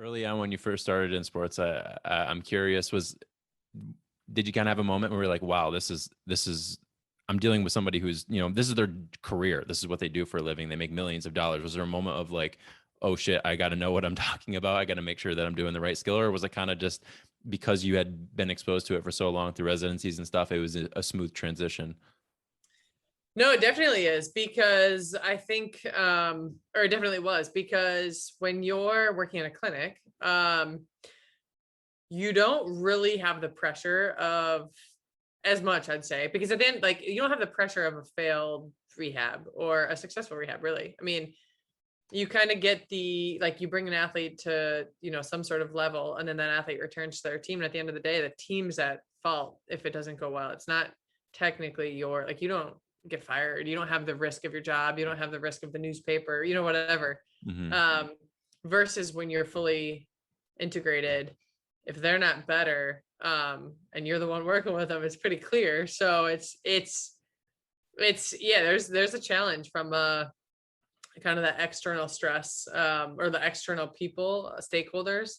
Early on when you first started in sports, I'm curious, did you kind of have a moment where you're like, wow, this is I'm dealing with somebody who's, this is their career. This is what they do for a living. They make millions of dollars. Was there a moment of like, oh shit, I got to know what I'm talking about. I got to make sure that I'm doing the right skill? Or was it kind of just because you had been exposed to it for so long through residencies and stuff, it was a smooth transition? No, it definitely is because I think, or it definitely was because when you're working in a clinic, you don't really have the pressure of as much, I'd say, because at the end, like you don't have the pressure of a failed rehab or a successful rehab, really. I mean, you kind of get the like you bring an athlete to, some sort of level, and then that athlete returns to their team. And at the end of the day, the team's at fault if it doesn't go well. It's not technically your like you don't get fired. You don't have the risk of your job. You don't have the risk of the newspaper, whatever. Hmm. Um, versus when you're fully integrated, if they're not better, and you're the one working with them, it's pretty clear. So it's yeah, there's a challenge from kind of that external stress, or the external people, stakeholders.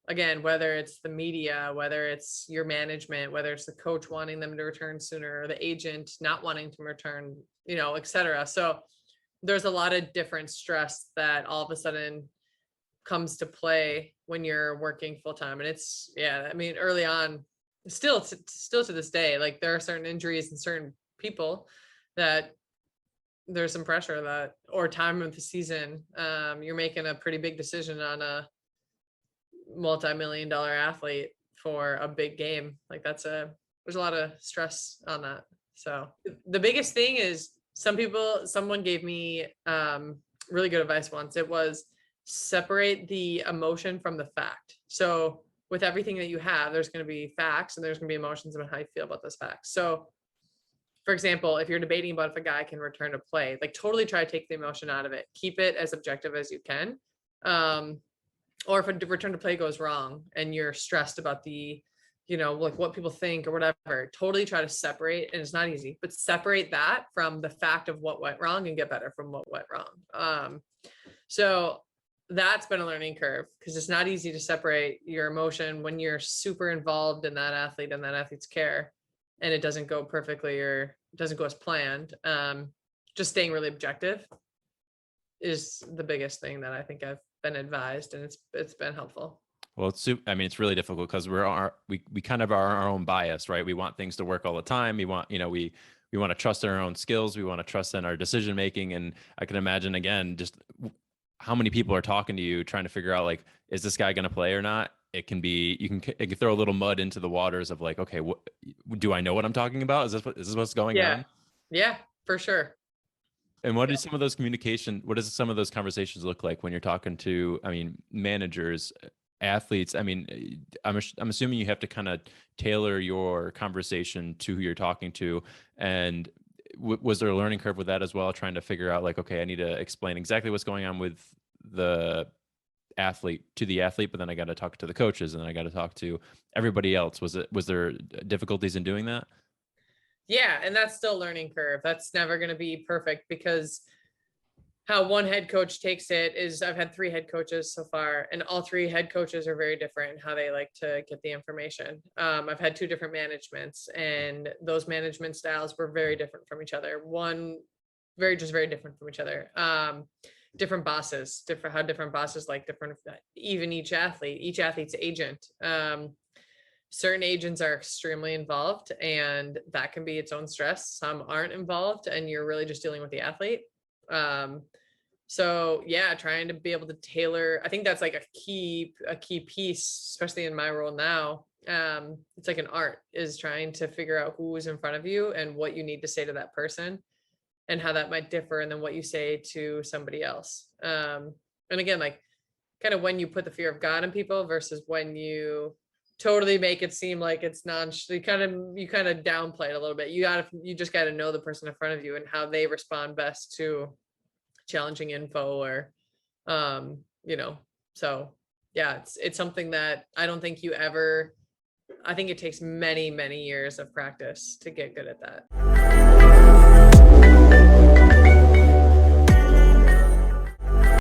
Again, whether it's the media, whether it's your management, whether it's the coach wanting them to return sooner, or the agent not wanting to return, et cetera. So there's a lot of different stress that all of a sudden comes to play when you're working full time. And it's, yeah, I mean, early on, still to this day, like there are certain injuries and certain people that there's some pressure that, or time of the season, you're making a pretty big decision on a multi-million-dollar athlete for a big game. Like there's a lot of stress on that. So the biggest thing is someone gave me really good advice once. It was separate the emotion from the fact. So with everything that you have, there's going to be facts and there's going to be emotions about how you feel about those facts. So for example, if you're debating about if a guy can return to play, like totally try to take the emotion out of it. Keep it as objective as you can. Or if a return to play goes wrong and you're stressed about the, like what people think or whatever, totally try to separate. And it's not easy, but separate that from the fact of what went wrong and get better from what went wrong. So that's been a learning curve because it's not easy to separate your emotion when you're super involved in that athlete and that athlete's care and it doesn't go perfectly or doesn't go as planned. Just staying really objective is the biggest thing that I think I've been advised, and it's been helpful. Well, it's really difficult because we kind of are our own bias, right? We want things to work all the time. We want, we want to trust in our own skills. We want to trust in our decision making. And I can imagine again, just how many people are talking to you trying to figure out like, is this guy going to play or not? It can throw a little mud into the waters of like, okay, do I know what I'm talking about? Is this what's going Yeah. on? Yeah, for sure. And what does some of those conversations look like when you're talking to, managers, athletes? I'm assuming you have to kind of tailor your conversation to who you're talking to. And was there a learning curve with that as well? Trying to figure out like, okay, I need to explain exactly what's going on with the athlete, but then I got to talk to the coaches and then I got to talk to everybody else. Was there difficulties in doing that? Yeah, and that's still a learning curve. That's never going to be perfect because how one head coach takes it is I've had 3 head coaches so far, and all 3 head coaches are very different in how they like to get the information. I've had 2 different managements, and those management styles were very different from each other. One very different from each other. Different bosses, how different bosses like different, even each athlete's agent. Certain agents are extremely involved and that can be its own stress. Some aren't involved and you're really just dealing with the athlete. So yeah, trying to be able to tailor, I think that's like a key piece, especially in my role now. It's like an art, is trying to figure out who is in front of you and what you need to say to that person and how that might differ and then what you say to somebody else. And again, like kind of when you put the fear of God in people versus when you totally make it seem like it's you kind of downplay it a little bit. You just got to know the person in front of you and how they respond best to challenging info or so yeah, it's something that I don't think I think it takes many years of practice to get good at that.